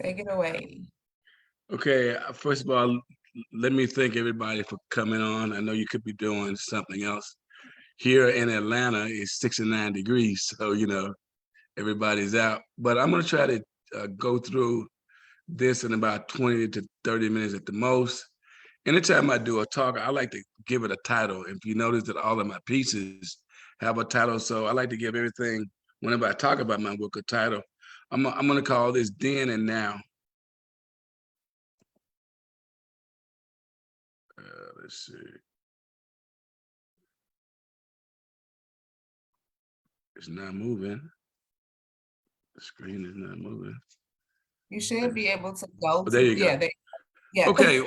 Take it away. Okay, first of all, let me thank everybody for coming on. I know you could be doing something else. Here in Atlanta, it's 69 degrees, so everybody's out. But I'm gonna try to go through this in about 20 to 30 minutes at the most. Anytime I do a talk, I like to give it a title. If you notice that all of my pieces have a title, so I like to give everything, whenever I talk about my book, a title. I'm gonna call this Then and Now. Let's see. It's not moving. The screen is not moving. You should be able to Oh, go there to, you go. yeah, yeah. Okay,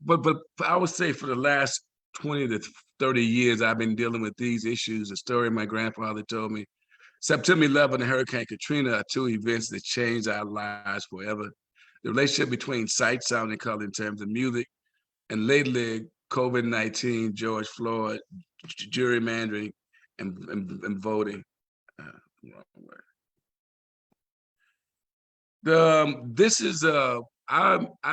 but I would say for the last 20 to 30 years, I've been dealing with these issues. The story my grandfather told me. September 11th and Hurricane Katrina are two events that changed our lives forever. The relationship between sight, sound, and color in terms of music, and lately COVID-19, George Floyd, gerrymandering, and voting. Wrong way. This is I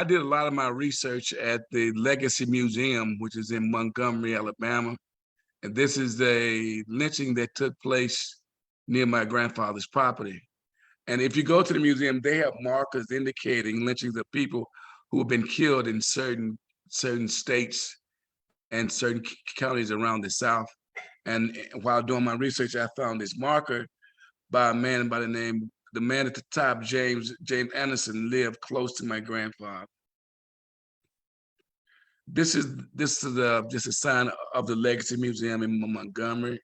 did a lot of my research at the Legacy Museum, which is in Montgomery, Alabama, and this is a lynching that took place near my grandfather's property. And if you go to the museum, they have markers indicating lynchings of people who have been killed in certain states and certain counties around the South. And while doing my research, I found this marker by a man by the man at the top, James Anderson, lived close to my grandfather. This is just a sign of the Legacy Museum in Montgomery.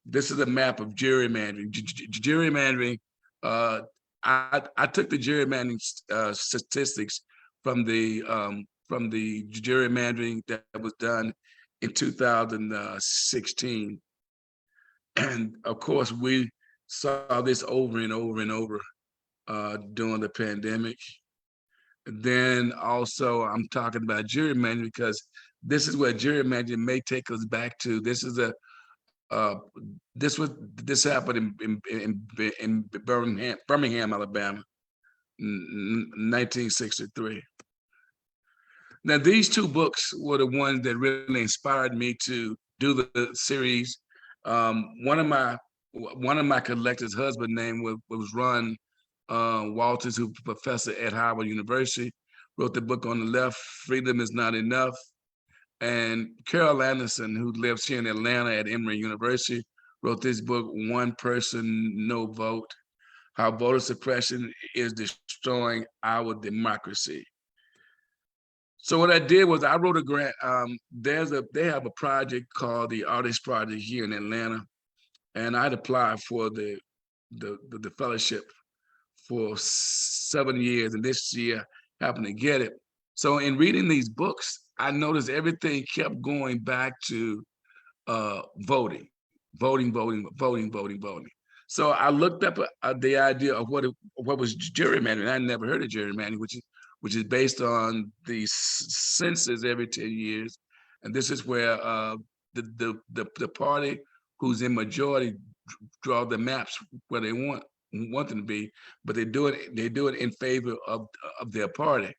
This is a map of gerrymandering. Gerrymandering. Uh, I took the gerrymandering statistics from the gerrymandering that was done in 2016, and of course we saw this over and over and over during the pandemic. Then also I'm talking about gerrymandering because this is where gerrymandering may take us back to. Uh, this happened in Birmingham, Alabama, 1963. Now these two books were the ones that really inspired me to do the series. One of my collectors' husband name was Ron Walters, who professor at Harvard University, wrote the book on the left, Freedom is Not Enough. And Carol Anderson, who lives here in Atlanta at Emory University, wrote this book, One Person, No Vote, How Voter Suppression is Destroying Our Democracy. So what I did was I wrote a grant. They have a project called the Artist Project here in Atlanta, and I'd applied for the fellowship for 7 years, and this year happened to get it. So in reading these books, I noticed everything kept going back to voting, voting. So I looked up the idea of what was gerrymandering. I never heard of gerrymandering, which is based on the census every 10 years, and this is where the party who's in majority draw the maps where they want them to be, but they do it in favor of their party.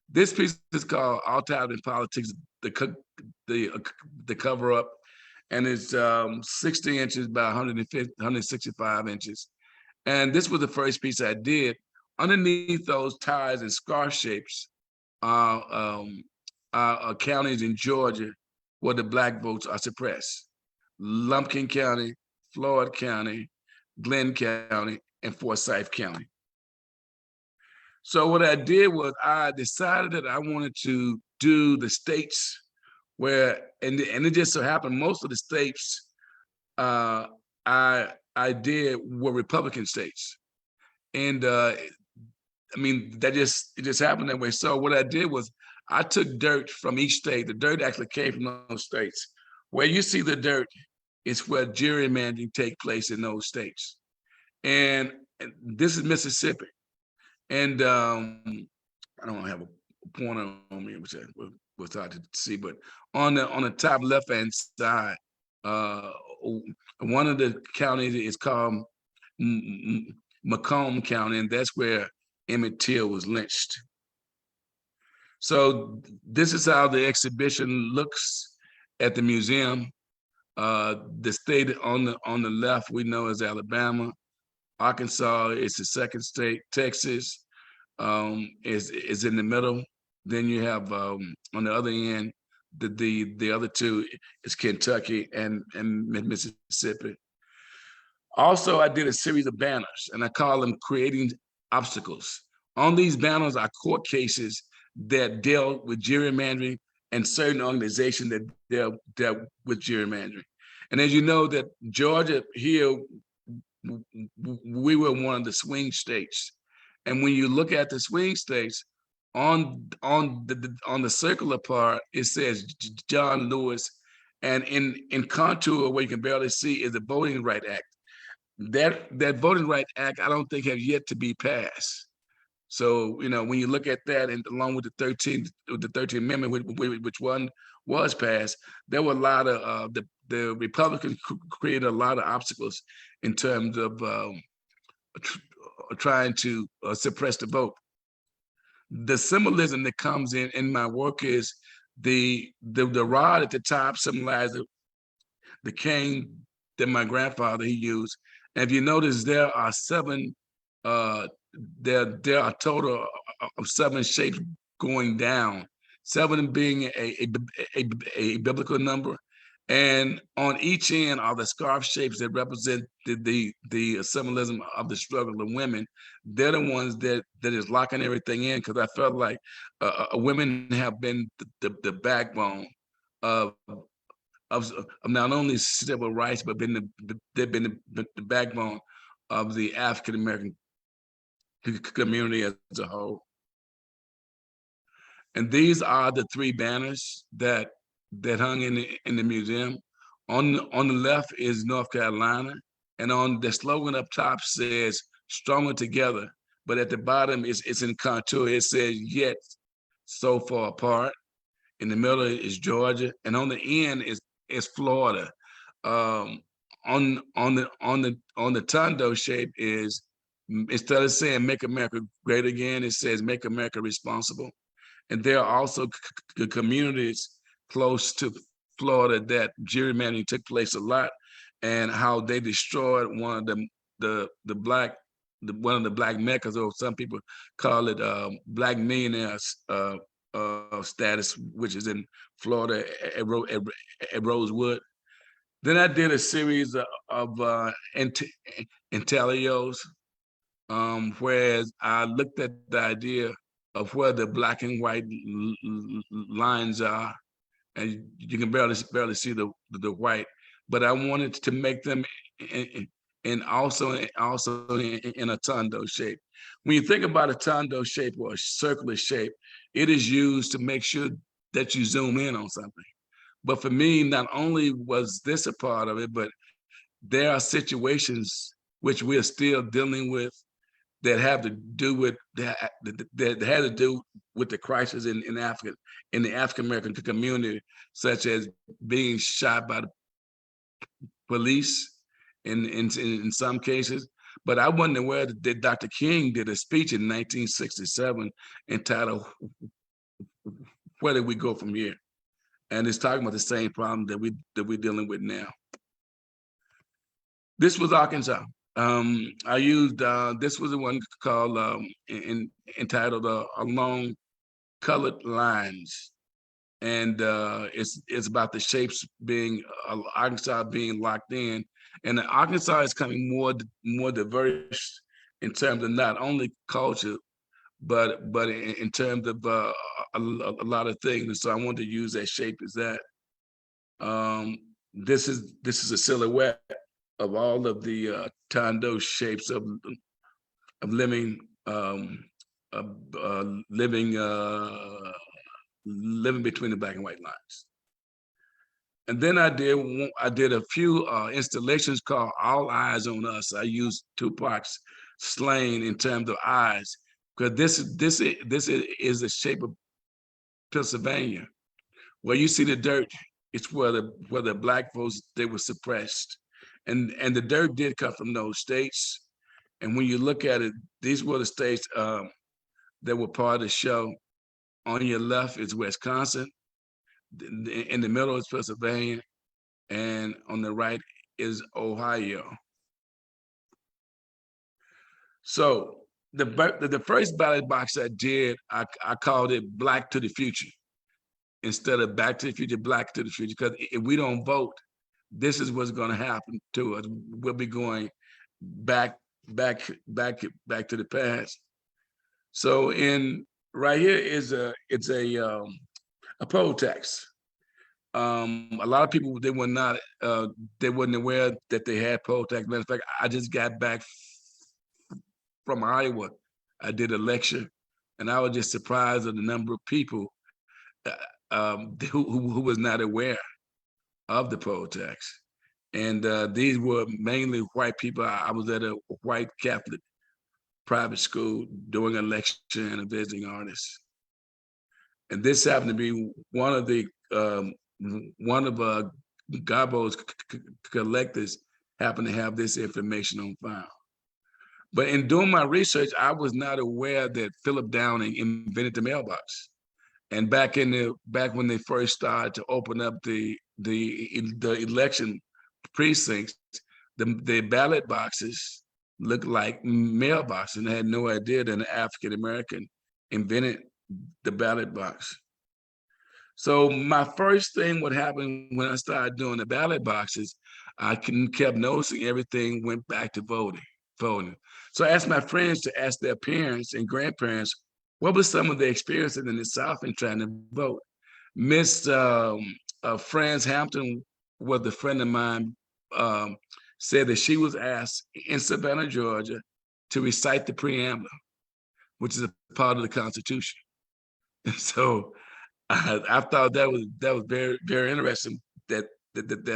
This piece is called "Untitled Politics," the the the cover up, and it's 60 inches by 165 inches. And this was the first piece I did. Underneath those ties and scar shapes are counties in Georgia where the Black votes are suppressed: Lumpkin County, Floyd County, Glenn County, and Forsyth County. So what I did was I decided that I wanted to do the states where, and it just so happened most of the states uh, I did were Republican states, and I mean it just happened that way. So what I did was I took dirt from each state. The dirt actually came from those states. Where you see the dirt is where gerrymandering take place in those states, and this is Mississippi. And I don't have a pointer on me, which I was hard to see, but on the top left hand side, uh, one of the counties is called Macomb County, and that's where Emmett Till was lynched. So this is how the exhibition looks at the museum. The state on the left we know is Alabama. Arkansas is the second state. Texas is in the middle. Then you have on the other end, the other two is Kentucky and Mississippi. Also, I did a series of banners, and I call them Creating Obstacles. On these banners are court cases that dealt with gerrymandering and certain organizations that dealt with gerrymandering. And as you know, that Georgia here, we were one of the swing states. And when you look at the swing states, on the circular part, it says John Lewis, and in contour where you can barely see is the Voting Right Act. That Voting Right Act, I don't think has yet to be passed. So, you know, when you look at that, and along with the 13th Amendment, which one was passed, there were a lot of the Republicans created a lot of obstacles in terms of trying to suppress the vote. The symbolism that comes in my work is the rod at the top symbolizes the cane that my grandfather he used. And if you notice, there are seven. There are a total of 7 shapes going down. 7 being a biblical number, and on each end are the scarf shapes that represent the symbolism of the struggle of women. They're the ones that is locking everything in, because I felt like women have been the backbone of not only civil rights, but they've been the backbone of the African American community as a whole. And these are the 3 banners that hung in the museum. On the left is North Carolina, and on the slogan up top says "Stronger Together," but at the bottom it's in contour. It says "Yet So Far Apart." In the middle is Georgia, and on the end is Florida. On the tondo shape is, instead of saying "Make America Great Again," it says "Make America Responsible." And there are also communities close to Florida that gerrymandering took place a lot, and how they destroyed one of the black meccas, or some people call it black millionaires status, which is in Florida at Rosewood. Then I did a series of intaglios, whereas I looked at the idea of where the black and white lines are, and you can barely see the white, but I wanted to make them also in a tondo shape. When you think about a tondo shape or a circular shape, it is used to make sure that you zoom in on something. But for me, not only was this a part of it, but there are situations which we are still dealing with that have to do with that had to do with the crisis in Africa, in the African American community, such as being shot by the police in some cases. But I wasn't aware that Dr. King did a speech in 1967 entitled "Where Did We Go From Here?" And it's talking about the same problem that we're dealing with now. This was Arkansas. I used this was the one called entitled "Along Colored Lines," and it's about the shapes being Arkansas being locked in, and Arkansas is becoming more diverse in terms of not only culture, but in terms of a lot of things. And so I wanted to use that shape as that. This is a silhouette of all of the tondo shapes of living living between the black and white lines. And then I did a few installations called "All Eyes on Us." I used Tupac's slang in terms of eyes, because this is the shape of Pennsylvania. Where you see the dirt, it's where the black folks, they were suppressed. And the dirt did come from those states. And when you look at it, these were the states that were part of the show. On your left is Wisconsin, in the middle is Pennsylvania, and on the right is Ohio. So the first ballot box I did, I called it Black to the Future instead of Back to the Future, Black to the Future, because if we don't vote, this is what's going to happen to us. We'll be going back to the past. So right here is a poll tax. A lot of people they wasn't aware that they had poll tax. Matter of fact, I just got back from Iowa. I did a lecture, and I was just surprised at the number of people who was not aware of the poll tax. And these were mainly white people. I was at a white Catholic private school doing a lecture and a visiting artist. And this happened to be one of Garbo's collectors happened to have this information on file. But in doing my research, I was not aware that Phillip Downing invented the mailbox. And back when they first started to open up the election precincts, the ballot boxes looked like mailboxes, and I had no idea that an African American invented the ballot box. So my first thing what happened when I started doing the ballot boxes, I kept noticing everything went back to voting. So I asked my friends to ask their parents and grandparents what was some of the experiences in the South in trying to vote. Miss Franz Hampton was a friend of mine, said that she was asked in Savannah, Georgia, to recite the preamble, which is a part of the Constitution. So I thought that was very, very interesting that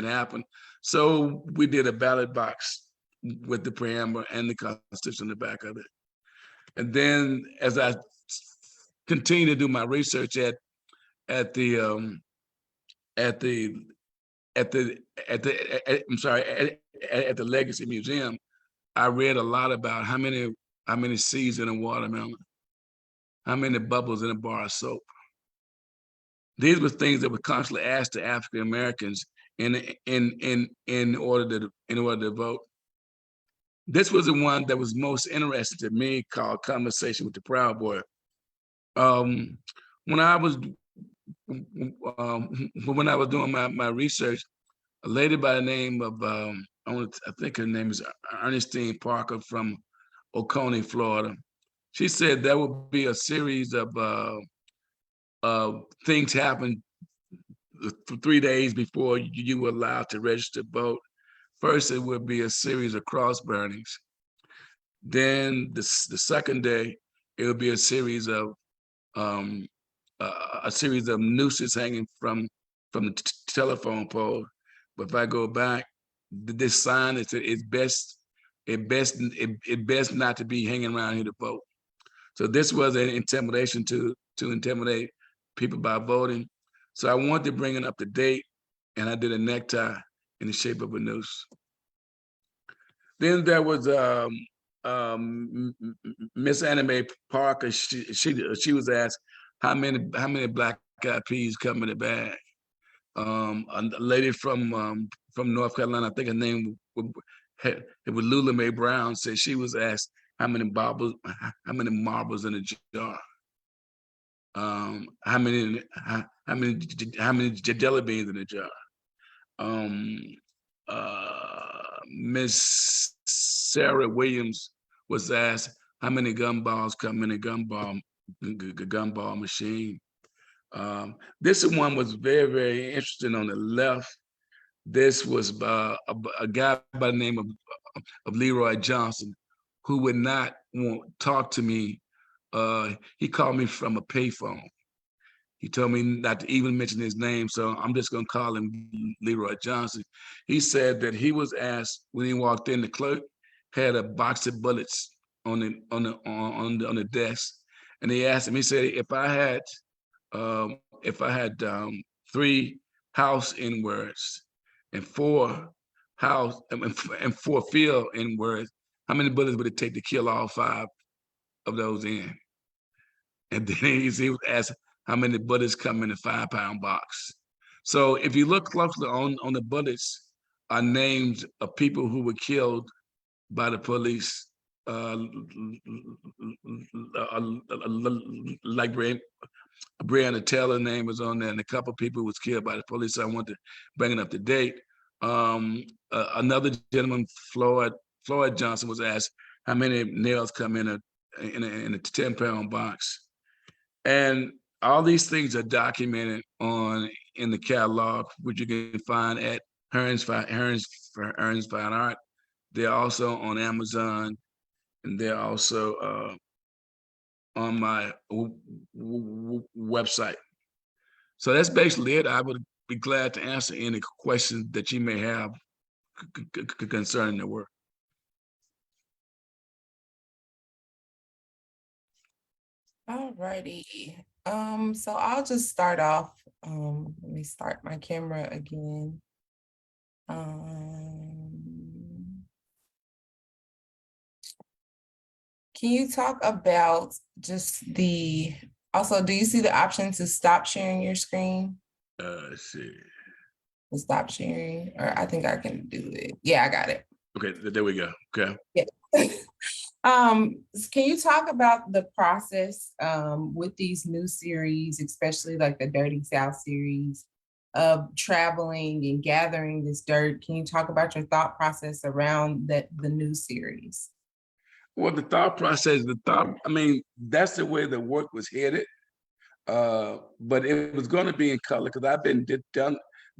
happened. So we did a ballot box with the preamble and the Constitution on the back of it. And then as I continue to do my research at the Legacy Museum, I read a lot about how many seeds in a watermelon, how many bubbles in a bar of soap. These were things that were constantly asked to African Americans in order to vote. This was the one that was most interesting to me, called Conversation with the Proud Boy. When I was doing my research, a lady by the name of I think her name is Ernestine Parker from Oconee, Florida. She said there would be a series of things happen 3 days before you were allowed to register to vote. First, it would be a series of cross burnings. Then the second day, it would be a series of nooses hanging from the telephone pole. But if I go back, this sign is it best not to be hanging around here to vote. So this was an intimidation to intimidate people by voting. So I wanted to bring it up to date, and I did a necktie in the shape of a noose. Then there was Miss Anna Mae Parker. She was asked how many black eyed peas come in the bag. A lady from North Carolina, I think her name was Lula Mae Brown, said she was asked how many marbles in a jar. How many jelly beans in a jar. Miss Sarah Williams was asked how many gumballs come in a gumball machine. This one was very, very interesting on the left. This was a guy by the name of Leroy Johnson, who would not want to talk to me. He called me from a payphone. He told me not to even mention his name, so I'm just going to call him Leroy Johnson. He said that he was asked when he walked in, the clerk had a box of bullets on the desk, and he asked him. He said, if I had 3 house N words and 4 field N words, how many bullets would it take to kill all 5 of those in? And then he was asked how many bullets come in a 5-pound box. So if you look closely on the bullets are names of people who were killed by the police, like Breonna Taylor name was on there, and a couple of people was killed by the police. So I want to bring it up to date. Another gentleman, Floyd Johnson, was asked how many nails come in a 10-pound box, and all these things are documented in the catalog, which you can find at Hearns Fine Art. They're also on Amazon, and they're also on my website. So that's basically it. I would be glad to answer any questions that you may have concerning the work. All righty. So I'll just start off. Let me start my camera again. Can you talk about just also, do you see the option to stop sharing your screen? Let's see. To stop sharing, or I think I can do it. Yeah, I got it. Okay, there we go. Okay. Yeah. Can you talk about the process with these new series, especially like the Dirty South series, of traveling and gathering this dirt? Can you talk about your thought process around the new series? Well, the thought process, I mean, that's the way the work was headed. But it was going to be in color because I've been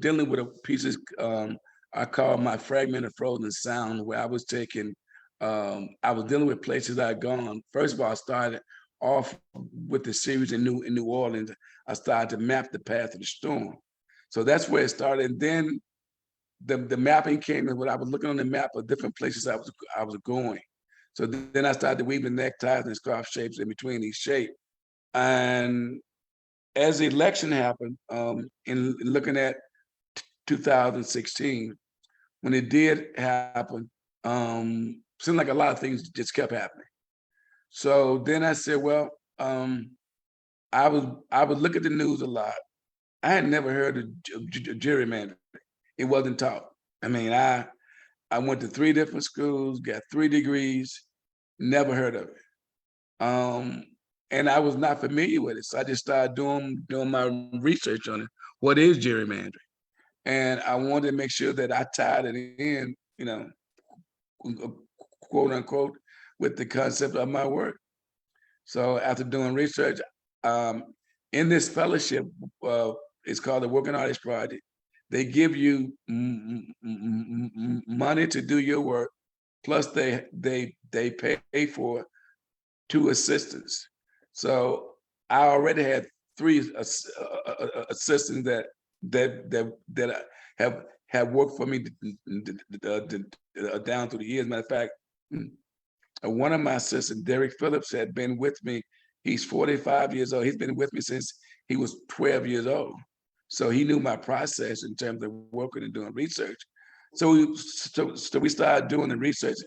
dealing with a pieces I call my fragmented frozen sound, where I was dealing with places I'd gone. First of all, I started off with the series in New Orleans. I started to map the path of the storm. So that's where it started. And then the mapping came in when I was looking on the map of different places I was going. So then I started weaving neckties and scarf shapes in between each shape. And as the election happened, in looking at 2016, when it did happen, seemed like a lot of things just kept happening. So then I said, well, I would look at the news a lot. I had never heard of gerrymandering. It wasn't taught. I mean, I went to 3 different schools, got 3 degrees, never heard of it. And I was not familiar with it. So I just started doing my research on it. What is gerrymandering? And I wanted to make sure that I tied it in, quote unquote, with the concept of my work. So after doing research, in this fellowship, it's called the Working Artist Project. They give you money to do your work, plus they pay for 2 assistants. So I already had 3 assistants that have worked for me down through the years. Matter of fact, one of my assistants, Derek Phillips, had been with me. He's 45 years old. He's been with me since he was 12 years old. So he knew my process in terms of working and doing research. So we started doing the research.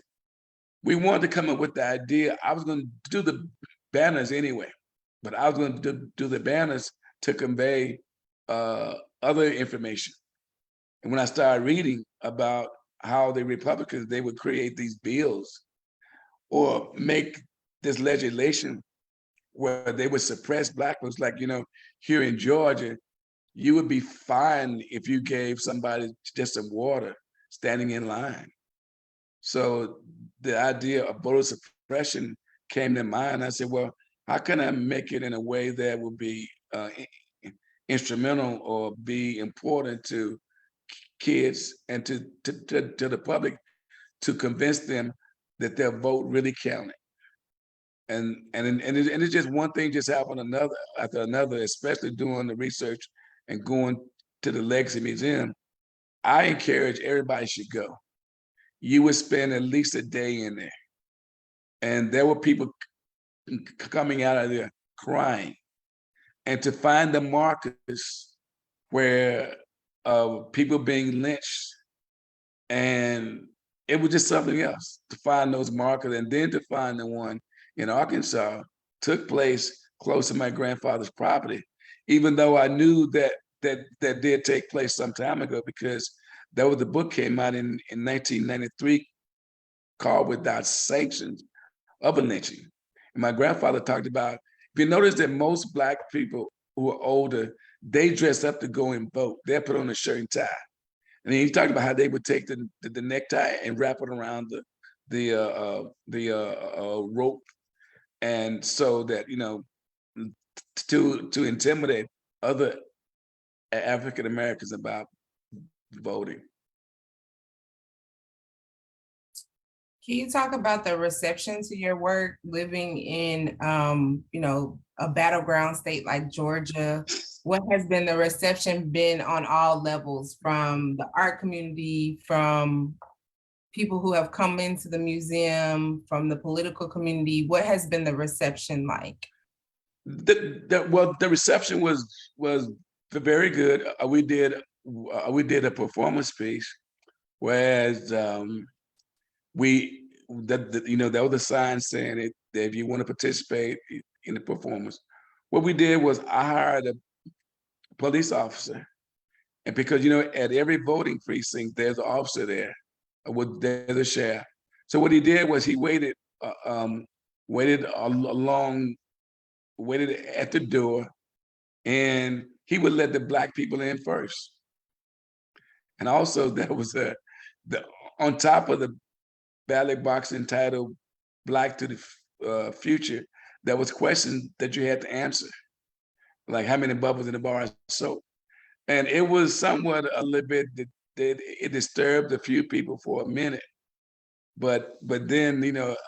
We wanted to come up with the idea. I was going to do the banners anyway, but I was going to do the banners to convey other information. And when I started reading about how the Republicans, they would create these bills or make this legislation where they would suppress Black folks, like, here in Georgia, you would be fined if you gave somebody just some water standing in line. So the idea of voter suppression came to mind. I said, well, how can I make it in a way that will be instrumental or be important to kids and to the public, to convince them that their vote really counted? And it's just one thing just happened another after another, especially doing the research and going to the Legacy Museum. I encourage everybody should go. You would spend at least a day in there. And there were people coming out of there crying. And to find the markers where people being lynched, and it was just something else to find those markers. And then to find the one in Arkansas took place close to my grandfather's property, even though I knew that did take place some time ago, because that was the book came out in 1993 called Without Sanctions of a Lynching. And my grandfather talked about, if you notice that most Black people who are older, they dress up to go and vote. They put on a shirt and tie. And he talked about how they would take the necktie and wrap it around the rope, and so that to intimidate other African Americans about voting. Can you talk about the reception to your work living in, a battleground state like Georgia? What has been the reception been on all levels, from the art community, from people who have come into the museum, from the political community? What has been the reception like? The reception was very good. We did a performance piece, whereas there was a sign saying that if you want to participate in the performance, what we did was I hired a police officer, and because at every voting precinct there's an officer there, there's a sheriff. So what he did was he waited at the door, and he would let the Black people in first. And also there was on top of the ballot box entitled "Black to the Future," there was questions that you had to answer, like how many bubbles in the bar of soap. And it was somewhat a little bit that it disturbed a few people for a minute, but then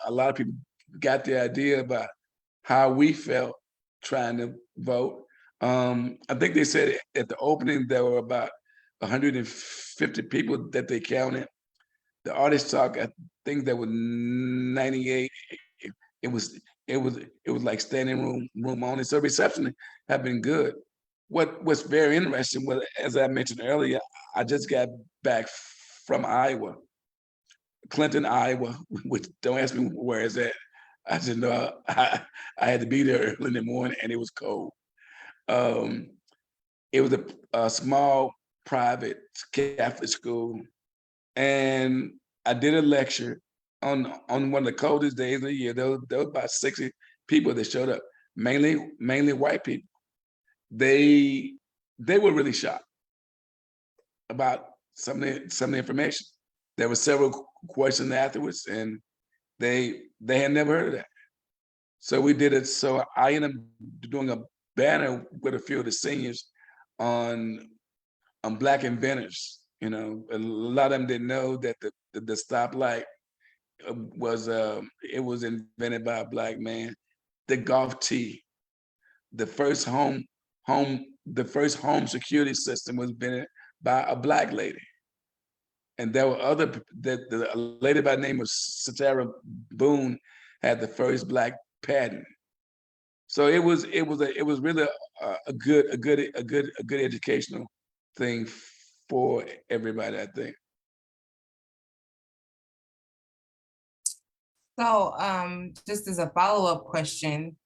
a lot of people got the idea about how we felt trying to vote. I think they said at the opening there were about 150 people that they counted. The artist talk, I think there were 98. It was like standing room only. So reception have been good. What's very interesting was, as I mentioned earlier, I just got back from Iowa, Clinton, Iowa, which don't ask me where is that. I just know I had to be there early in the morning and it was cold. It was a small private Catholic school, and I did a lecture on one of the coldest days of the year. There was about 60 people that showed up, mainly white people. They were really shocked about some of the information. There were several questions afterwards, and they had never heard of that. So we did it. So I ended up doing a banner with a few of the seniors on Black inventors. A lot of them didn't know that the stoplight was invented by a Black man. The golf tee, the first home security system was invented by a Black lady. And there were the lady by the name of Sarah Boone had the first Black patent. So it was really a good educational thing for everybody, I think. So, just as a follow-up question,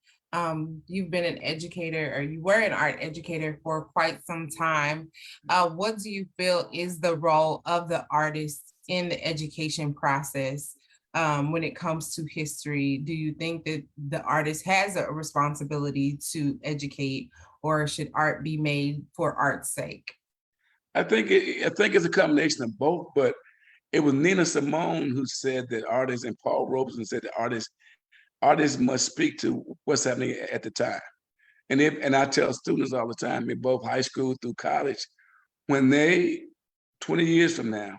you've been an educator, or you were an art educator for quite some time. What do you feel is the role of the artist in the education process when it comes to history? Do you think that the artist has a responsibility to educate, or should art be made for art's sake? I think it's a combination of both, but it was Nina Simone who said that artists, and Paul Robeson said that artists must speak to what's happening at the time. And I tell students all the time, in both high school through college, when 20 years from now,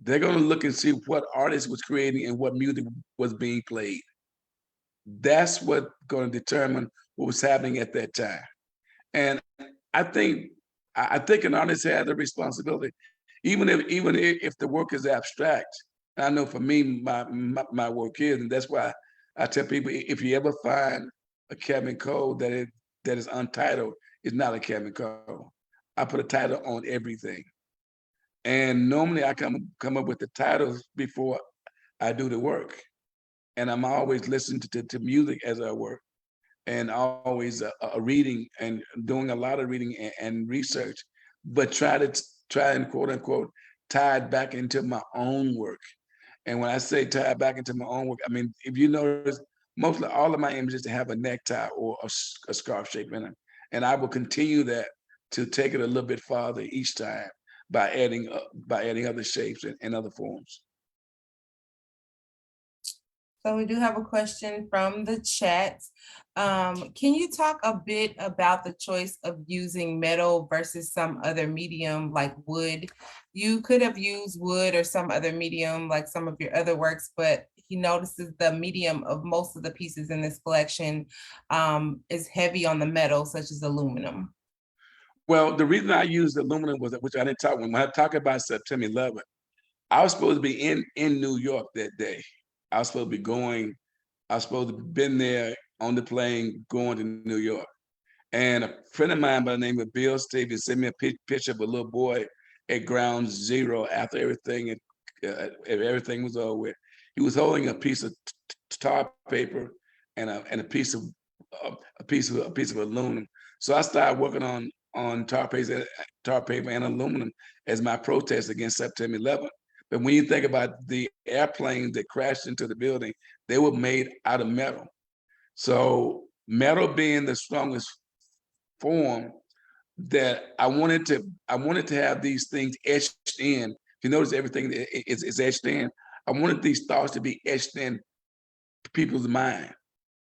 they're going to look and see what artist was creating and what music was being played. That's what's going to determine what was happening at that time. And I think an artist has a responsibility, even if the work is abstract. I know for me, my work is, and that's why I tell people, if you ever find a Kevin Cole that is untitled, it's not a Kevin Cole. I put a title on everything, and normally I come up with the titles before I do the work, and I'm always listening to music as I work. and always reading and doing a lot of reading and research, but try and quote unquote tie it back into my own work. And when I say tie it back into my own work, I mean, if you notice, mostly all of my images have a necktie or a scarf shape in them. And I will continue that to take it a little bit farther each time by adding other shapes and other forms. So we do have a question from the chat. Can you talk a bit about the choice of using metal versus some other medium like wood? You could have used wood or some other medium like some of your other works, but he notices the medium of most of the pieces in this collection is heavy on the metal, such as aluminum. Well, the reason I used aluminum was, which I didn't talk when I talk about September 11th, I was supposed to be in New York that day. I was supposed to be going. I was supposed to have been there on the plane going to New York. And a friend of mine by the name of Bill Stevens sent me a picture of a little boy at ground zero after everything was over with. He was holding a piece of tar paper and a piece of aluminum. So I started working on tar paper and aluminum as my protest against September 11th. But when you think about the airplanes that crashed into the building, they were made out of metal. So metal being the strongest form, that I wanted to have these things etched in. If you notice, everything is etched in. I wanted these thoughts to be etched in people's mind.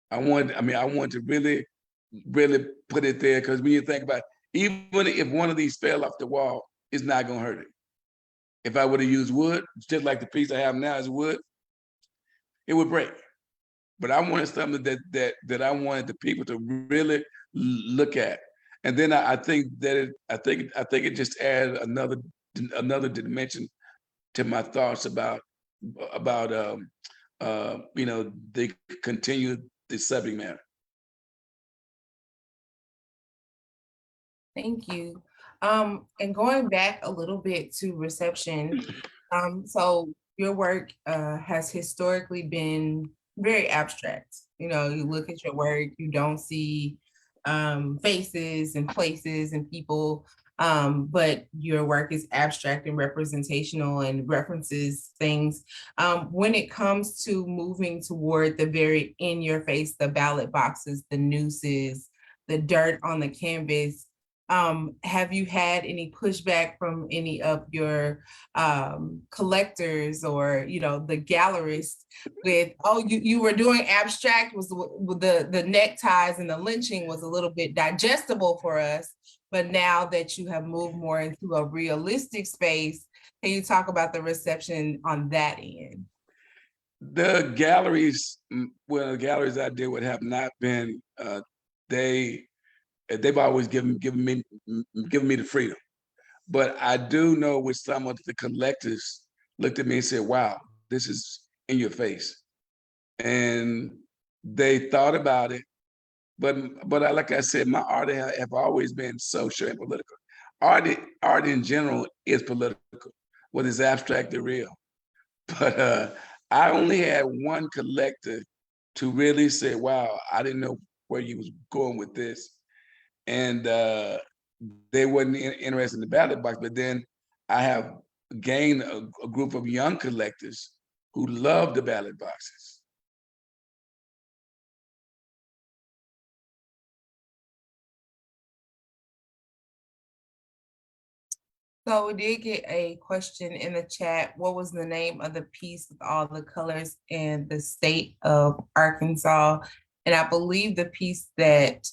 I wanted to really put it there, because when you think about it, even if one of these fell off the wall, it's not gonna hurt it. If I would have used wood, just like the piece I have now is wood, it would break. But I wanted something that I wanted the people to really look at. And then I think it just added another dimension to my thoughts about they continue the subject matter. Thank you. And going back a little bit to reception, so your work has historically been very abstract. You know, you look at your work, you don't see faces and places and people, but your work is abstract and representational and references things. When it comes to moving toward the very in your face, the ballot boxes, the nooses, the dirt on the canvas, have you had any pushback from any of your collectors or the gallerists with, oh, you were doing abstract, was the neckties and the lynching was a little bit digestible for us, but now that you have moved more into a realistic space, can you talk about the reception on that end? The galleries I deal with have not been, they've always given me the freedom. But I do know with some of the collectors looked at me and said, wow, this is in your face. And they thought about it. But like I said, my art have always been social and political. Art in general is political, whether it's abstract or real. But I only had one collector to really say, wow, I didn't know where you was going with this. And they wasn't interested in the ballot box. But then I have gained a group of young collectors who love the ballot boxes. So we did get a question in the chat. What was the name of the piece with all the colors in the state of Arkansas? And I believe the piece that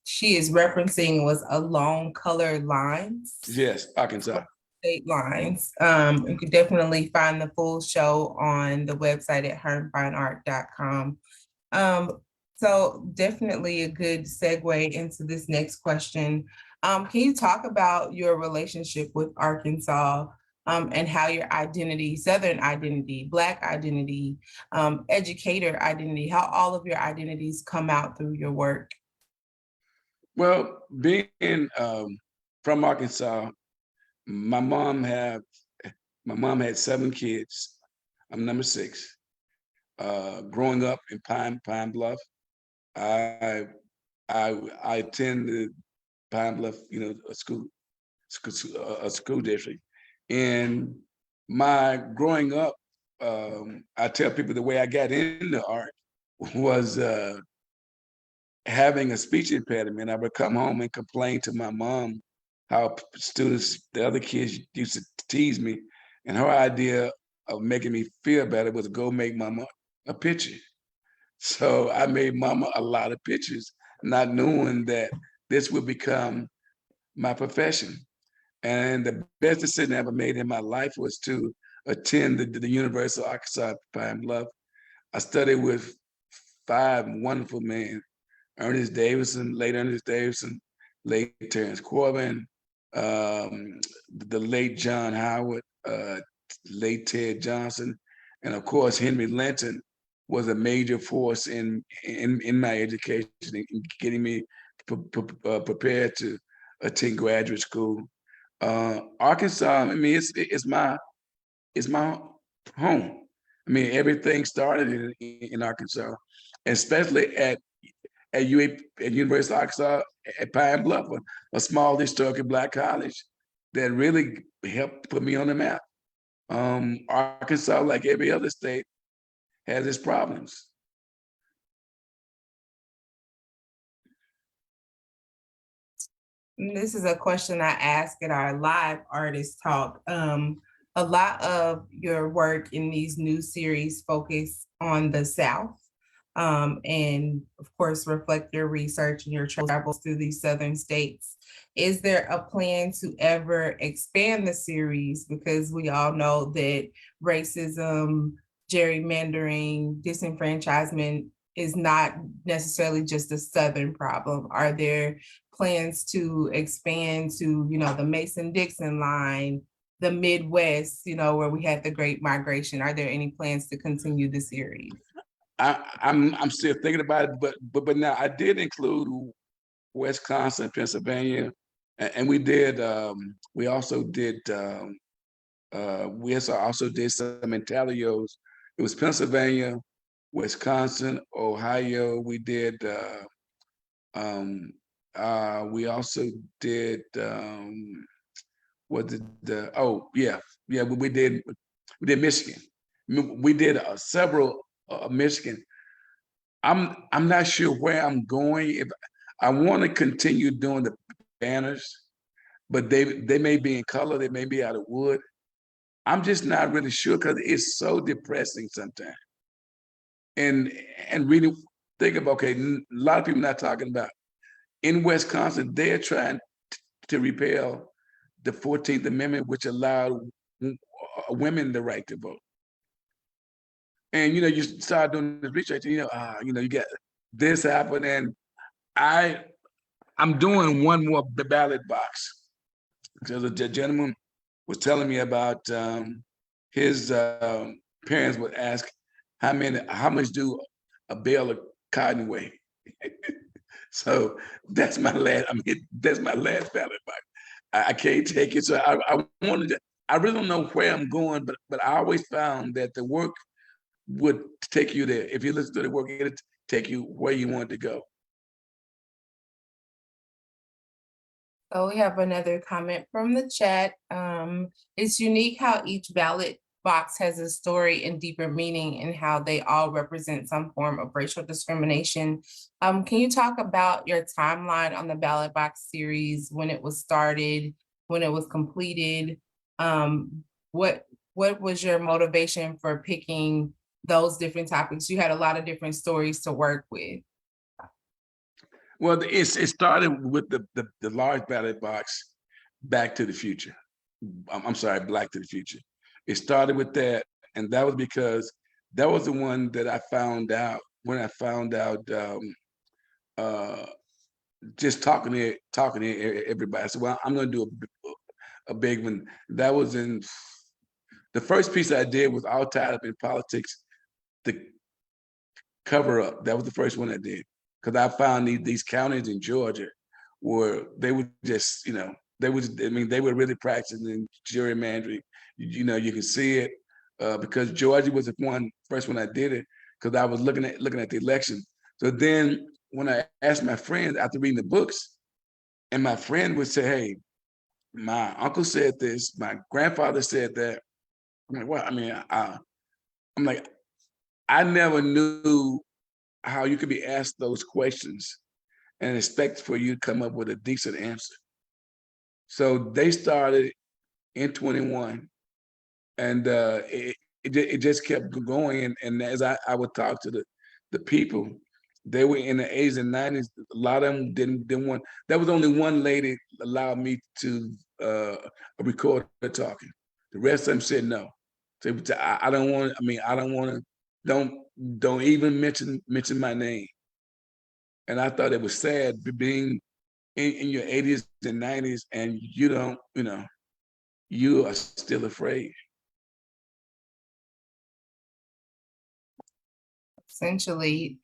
she is referencing was along colored lines. Yes, Arkansas. State lines. You could definitely find the full show on the website at hermfineart.com. So definitely a good segue into this next question. Can you talk about your relationship with Arkansas and how your identity, Southern identity, Black identity, educator identity, how all of your identities come out through your work? Well, being from Arkansas, my mom had 7 kids. I'm number 6. Growing up in Pine Bluff, I I attended Pine Bluff, a school district, and my growing up, I tell people the way I got into art was having a speech impediment. I would come home and complain to my mom how students, the other kids used to tease me, and her idea of making me feel better was to go make mama a picture. So I made mama a lot of pictures, not knowing that this would become my profession. And the best decision I ever made in my life was to attend the University of Arkansas Pine Bluff. I studied with five wonderful men: Ernest Davidson, late Terrence Corbin, the late John Howard, late Ted Johnson, and of course Henry Linton was a major force in my education, in getting me prepared to attend graduate school. Arkansas, I mean, it's my home. I mean, everything started in Arkansas, especially at University of Arkansas at Pine Bluff, a small historically Black college that really helped put me on the map. Arkansas, like every other state, has its problems. This is a question I ask at our live artist talk. A lot of your work in these new series focus on the South, and of course reflect your research and your travels through these Southern states. Is there a plan to ever expand the series? Because we all know that racism, gerrymandering, disenfranchisement is not necessarily just a Southern problem. Are there plans to expand to, the Mason-Dixon line, the Midwest, where we had the Great Migration? Are there any plans to continue the series? I'm still thinking about it, but now I did include Wisconsin, Pennsylvania, and we also did some intaglios. It was Pennsylvania, Wisconsin, Ohio. We also did what did the oh yeah, we did Michigan. We did several Michigan. I'm not sure where I'm going. If I want to continue doing the banners, but they may be in color, they may be out of wood. I'm just not really sure because it's so depressing sometimes. And really think about, okay, a lot of people not talking about in Wisconsin, they're trying to repeal the 14th Amendment, which allowed women the right to vote. And you start doing this research, and you get this happen, and I'm doing one more ballot box because a gentleman was telling me about his parents would ask how much do a bale of cotton weigh. So that's my last. I mean, that's my last ballot box. I can't take it. So I wanted to. I really don't know where I'm going, but I always found that the work would take you there. If you listen to the work, it'll take you where you want to go. So we have another comment from the chat. It's unique how each ballot box has a story and deeper meaning and how they all represent some form of racial discrimination. Can you talk about your timeline on the ballot box series, when it was started, when it was completed? What was your motivation for picking those different topics? You had a lot of different stories to work with. Well, it started with the large ballot box, Back to the Future. I'm sorry, Black to the Future. It started with that, and that was because that was the one that I found out when I found out uh, just talking to everybody. I said, well, I'm going to do a big one. That was in the first piece I did was all tied up in politics. The cover up. That was the first one I did because I found these counties in Georgia where they were just, they were really practicing gerrymandering. You can see it because Georgia was the first one I did it because I was looking at the election. So then when I asked my friends after reading the books, and my friend would say, "Hey, my uncle said this, my grandfather said that." I'm like, "What?" I mean, I'm like, I never knew how you could be asked those questions and expect for you to come up with a decent answer. So they started in 21, and it just kept going. And as I would talk to the people, they were in the 80s and 90s. A lot of them didn't want. There was only one lady allowed me to record her talking. The rest of them said no. So I don't want. I mean, I don't want to. Don't even mention my name. And I thought it was sad being in your 80s and 90s, and you don't. You are still afraid. Essentially,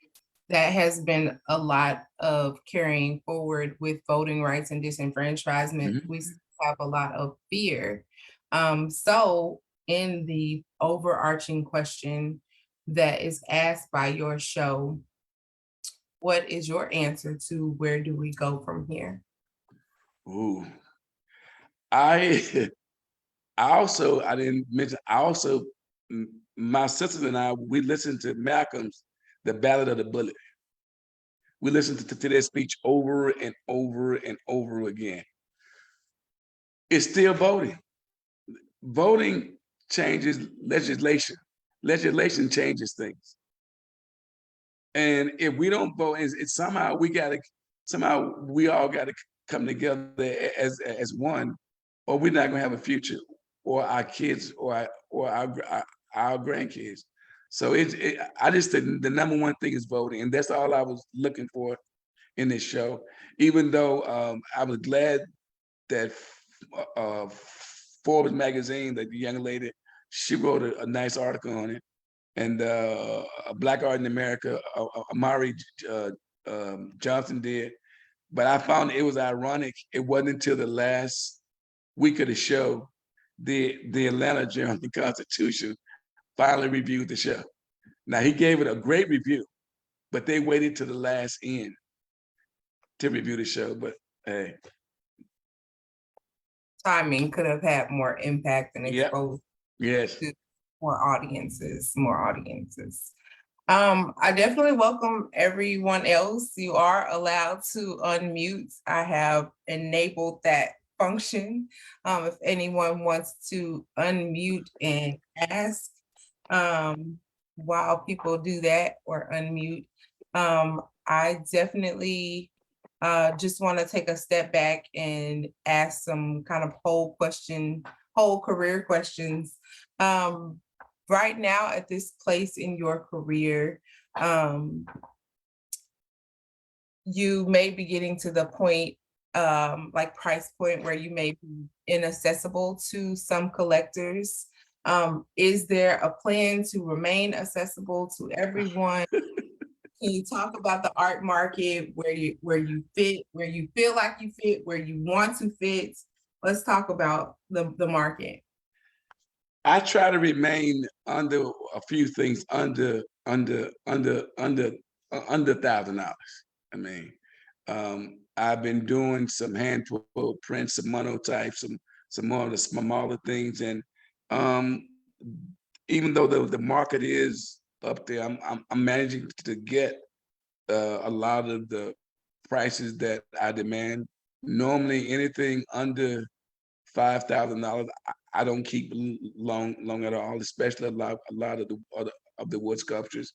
that has been a lot of carrying forward with voting rights and disenfranchisement. Mhm. We still have a lot of fear. So, in the overarching question that is asked by your show, what is your answer to where do we go from here? Ooh, I I didn't mention. My sisters and I, we listened to Malcolm's "The Ballad of the Bullet." We listened to that speech over and over and over again. It's still voting. Voting changes legislation. Legislation changes things. And if we don't vote, it's somehow we all gotta come together as one, or we're not gonna have a future, or our kids, or our grandkids. So I just think the number one thing is voting, and that's all I was looking for in this show. Even though I was glad that uh, Forbes magazine, that the young lady, she wrote a nice article on it, and Black Art in America, Amari Johnson did. But I found it was ironic. It wasn't until the last week of the show the Atlanta Journal-Constitution finally reviewed the show. Now he gave it a great review, but they waited to the last end to review the show. But hey, Timing could have had more impact and yep, exposed yes. to more audiences. I definitely welcome everyone else. You are allowed to unmute. I have enabled that function. If anyone wants to unmute and ask, while people do that or unmute, I definitely just want to take a step back and ask some kind of whole career questions. Right now at this place in your career, you may be getting to the point, like price point where you may be inaccessible to some collectors. Is there a plan to remain accessible to everyone? Can you talk about the art market, where you fit, where you feel like you fit, where you want to fit? Let's talk about the market. I try to remain under a few things under $1,000. I mean, I've been doing some hand pulled prints, some monotypes, some more of the smaller things, and um, even though the market is up there, I'm managing to get a lot of the prices that I demand. Normally, anything under $5,000, I don't keep long at all, especially a lot of the wood sculptures.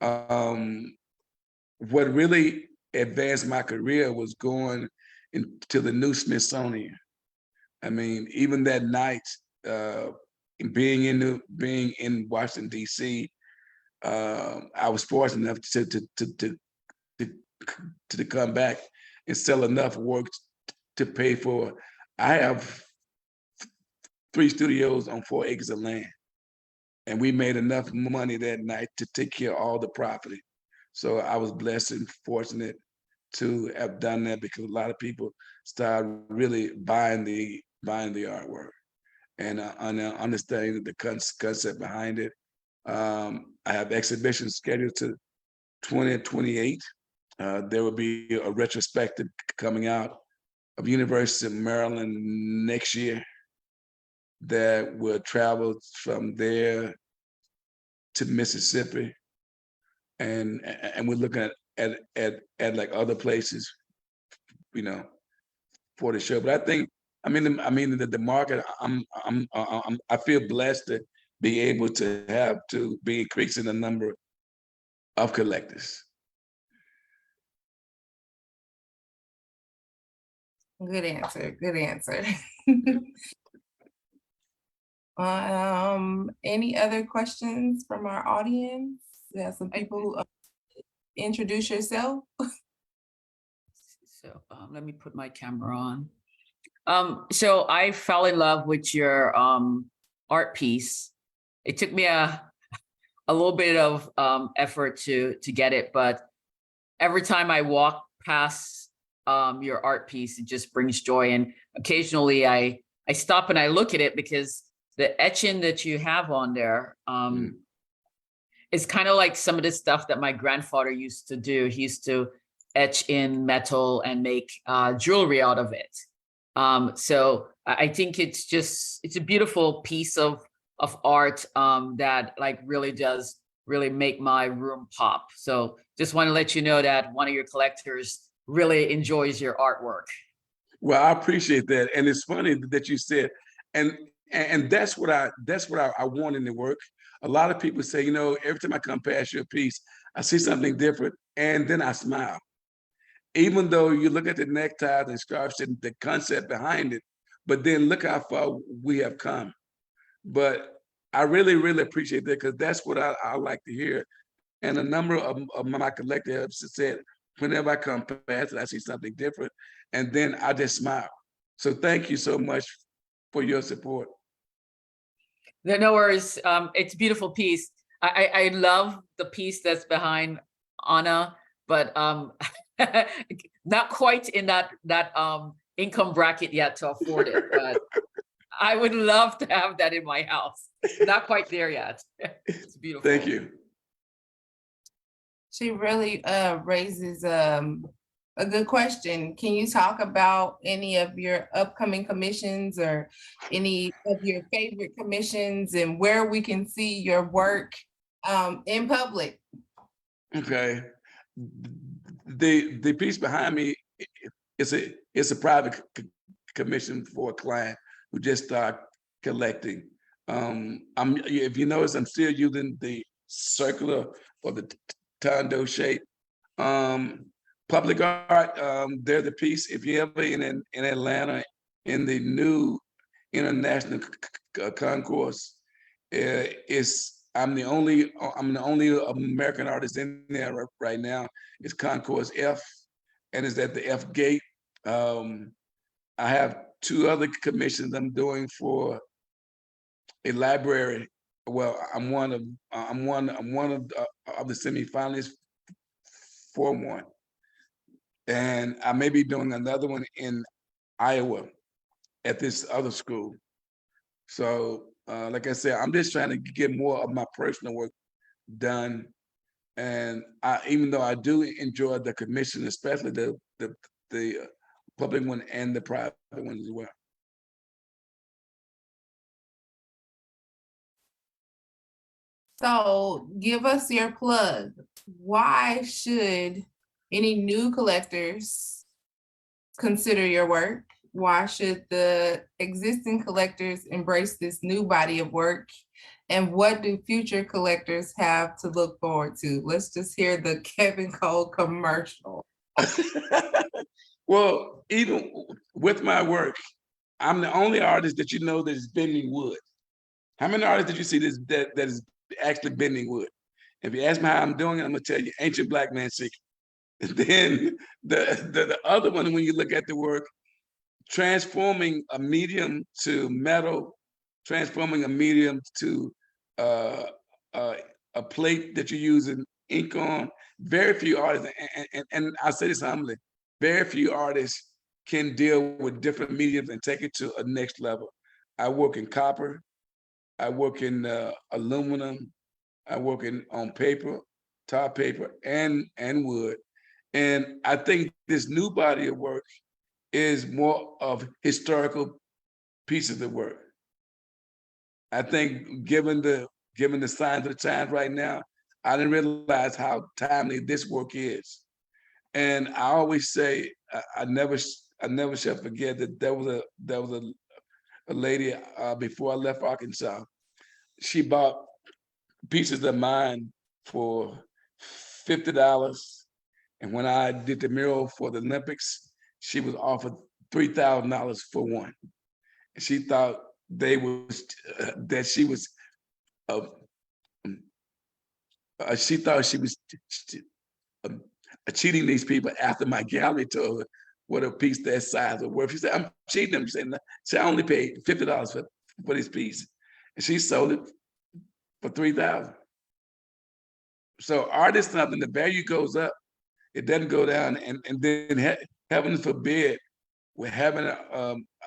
Um, what really advanced my career was going into the new Smithsonian. I mean, even that night, uh, being in Washington D.C., I was fortunate enough to to come back and sell enough work to pay for. I have 3 studios on 4 acres of land, and we made enough money that night to take care of all the property. So I was blessed and fortunate to have done that, because a lot of people started really buying the artwork and understanding the concept behind it. I have exhibitions scheduled to 2028. There will be a retrospective coming out of University of Maryland next year that will travel from there to Mississippi, and we're looking at like other places, you know, for the show. But the market. I feel blessed to be able to be increasing the number of collectors. Good answer. Good answer. Any other questions from our audience? We have some people who introduce yourself. So let me put my camera on. So I fell in love with your art piece. It took me a little bit of effort to get it, but every time I walk past your art piece, it just brings joy. And occasionally I stop and I look at it because the etching that you have on there is kind of like some of the stuff that my grandfather used to do. He used to etch in metal and make jewelry out of it. So I think it's a beautiful piece of art that like really does make my room pop. So just want to let you know that one of your collectors really enjoys your artwork. Well, I appreciate that, and it's funny that you said, and that's what I want in the work. A lot of people say, every time I come past your piece, I see something different, and then I smile. Even though you look at the neckties and scarves and the concept behind it, but then look how far we have come. But I really, really appreciate that, because that's what I like to hear. And a number of my collectors have said, whenever I come past it, I see something different, and then I just smile. So thank you so much for your support. No worries. It's a beautiful piece. I love the piece that's behind Anna, but not quite in that income bracket yet to afford it. But I would love to have that in my house. Not quite there yet. It's beautiful. Thank you. She really raises a good question. Can you talk about any of your upcoming commissions or any of your favorite commissions and where we can see your work in public? Okay. The piece behind me is a private commission for a client who just started collecting. If you notice, I'm still using the circular or the Tondo shape. Public art, they're the piece. If you're ever in Atlanta in the new international concourse, I'm the only American artist in there right now. It's Concourse F, and it's at the F gate. I have 2 other commissions I'm doing for a library. Well, I'm one of the semifinalists for one, and I may be doing another one in Iowa at this other school. So, like I said, I'm just trying to get more of my personal work done, and even though I do enjoy the commission, especially the public one and the private one as well. So give us your plug. Why should any new collectors consider your work? Why should the existing collectors embrace this new body of work? And what do future collectors have to look forward to? Let's just hear the Kevin Cole commercial. Well, even with my work, I'm the only artist that that is bending wood. How many artists did you see that is actually bending wood? If you ask me how I'm doing it, I'm gonna tell you, ancient black man secret. Then the other one, when you look at the work, transforming a medium to metal, transforming a medium to a plate that you're using ink on. Very few artists, and I say this humbly, very few artists can deal with different mediums and take it to a next level. I work in copper, I work in aluminum, I work on paper, tar paper, and wood. And I think this new body of work is more of historical pieces of work. I think given the signs of the times right now, I didn't realize how timely this work is. And I always say, I never shall forget that there was a lady before I left Arkansas. She bought pieces of mine for $50. And when I did the mural for the Olympics, she was offered $3,000 for one. And she thought that uh, she thought she was um, cheating these people after my gallery told her what a piece that size was worth. She said, I'm cheating them. She said, no. I only paid $50 for this piece. And she sold it for $3,000. So art is something, the value goes up, it doesn't go down. And then heaven forbid, we're having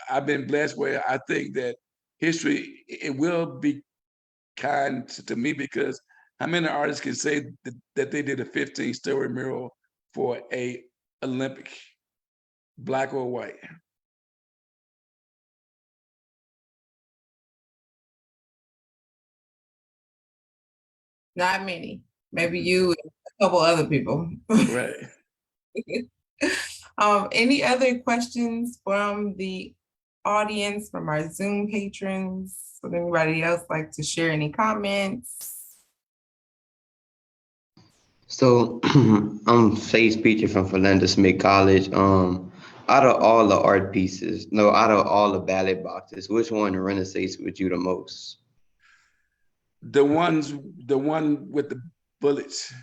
I've been blessed where I think that history, it will be kind to me, because how many artists can say that they did a 15-story mural for a Olympic, black or white? Not many. Maybe you and a couple other people. Right. Any other questions from the audience, from our Zoom patrons? Would anybody else like to share any comments? So I'm Face Peter from Philander Smith College. Out of all the art pieces, no, out of all the ballot boxes, which one resonates with you the most? The one with the bullets.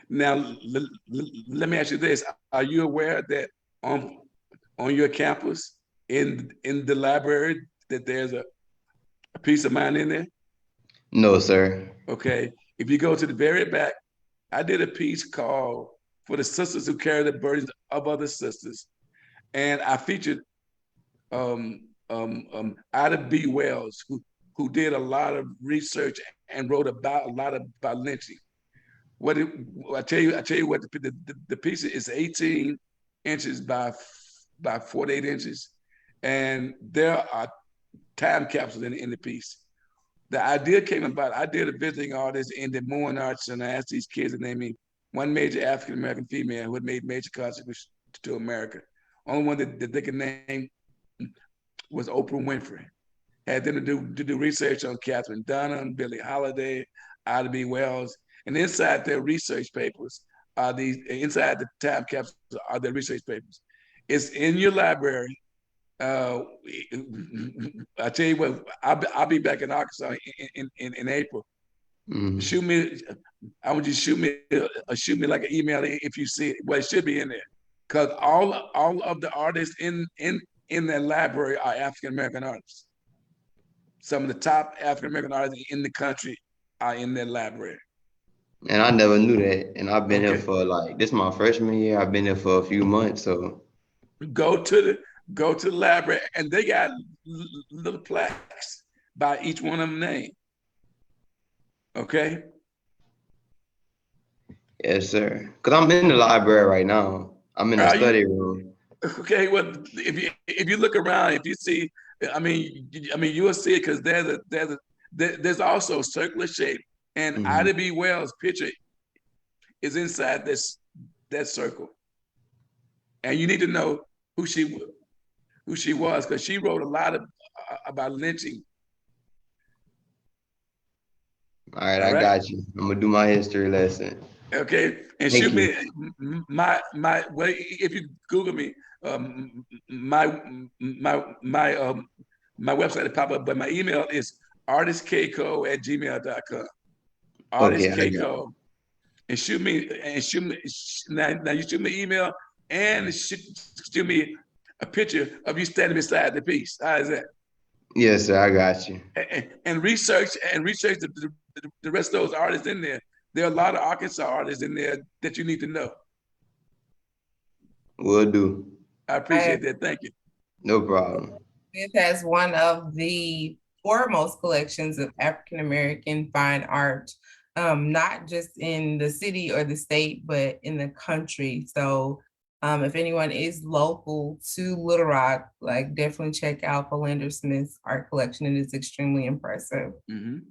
Now, let me ask you this. Are you aware that on your campus, in the library, that there's a piece of mine in there? No, sir. Okay. If you go to the very back, I did a piece called For the Sisters Who Carry the Burdens of Other Sisters. And I featured Ida B. Wells, who did a lot of research and wrote about a lot about lynching. I tell you what, the piece is 18 inches by 48 inches, and there are time capsules in the piece. The idea came about, I did a visiting artist in the Moon Arts, and I asked these kids to name me one major African-American female who had made major contributions to America. Only one that they could name was Oprah Winfrey. Had them to do research on Catherine Dunham, Billie Holiday, Ida B. Wells, and inside their research papers are inside the time capsules are their research papers. It's in your library. I tell you what, I'll be back in Arkansas in April. Shoot me, I want you to shoot me like an email if you see it. Well, it should be in there, because all of the artists in that library are African American artists. Some of the top African American artists in the country are in that library. And I never knew that. And I've been here for this is my freshman year. I've been here for a few months. So go to the library, and they got little plaques by each one of them named. Okay. Yes, sir. Because I'm in the library right now. I'm in the study room. Okay. Well, if you look around, if you see, I mean, you will see it, because there's also circular shape, and Ida B. Wells' picture is inside that circle, and you need to know who she was, because she wrote a lot about lynching. All right, I got you. I'm gonna do my history lesson. Okay, and shoot me my well, if you Google me, my website will pop up, but my email is artistkco@gmail.com. Artistkco. And shoot me now you shoot me email, and shoot me a picture of you standing beside the piece. How is that? Yes, sir, I got you. And research the rest of those artists in there. There are a lot of Arkansas artists in there that you need to know. Will do. I appreciate that. Thank you. No problem. This has one of the foremost collections of African American fine art not just in the city or the state, but in the country. So if anyone is local to Little Rock, like definitely check out Philander Smith's art collection. It is extremely impressive. Mhm.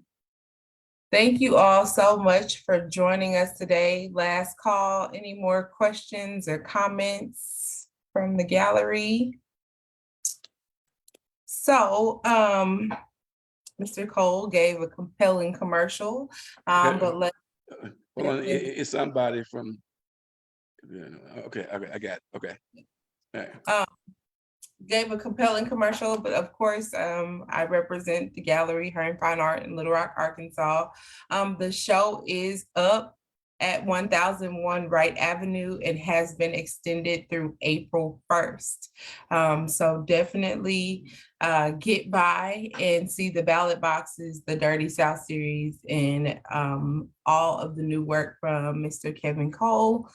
Thank you all so much for joining us today. Last call, any more questions or comments from the gallery? So, Mr. Cole gave a compelling commercial, but let Hold on, it's somebody from. Okay, I got it. Okay. All right. gave a compelling commercial, but of course, I represent the gallery, Her and Fine Art in Little Rock, Arkansas. The show is up at 1001 Wright Avenue and has been extended through April 1st. So definitely get by and see the Ballot Boxes, the Dirty South series, and all of the new work from Mr. Kevin Cole.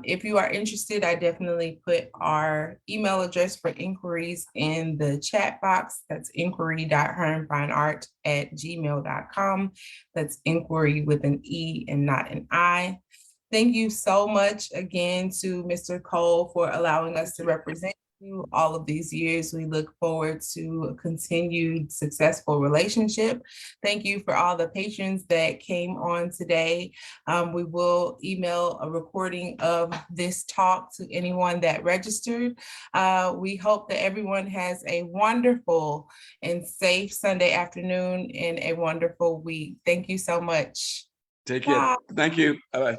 If you are interested, I definitely put our email address for inquiries in the chat box. That's inquiry.herandfineart@gmail.com. That's inquiry with an E and not an I. Thank you so much again to Mr. Cole for allowing us to represent you all of these years. We look forward to a continued successful relationship. Thank you for all the patrons that came on today. We will email a recording of this talk to anyone that registered. We hope that everyone has a wonderful and safe Sunday afternoon and a wonderful week. Thank you so much. Take care. Bye. Thank you. Bye-bye.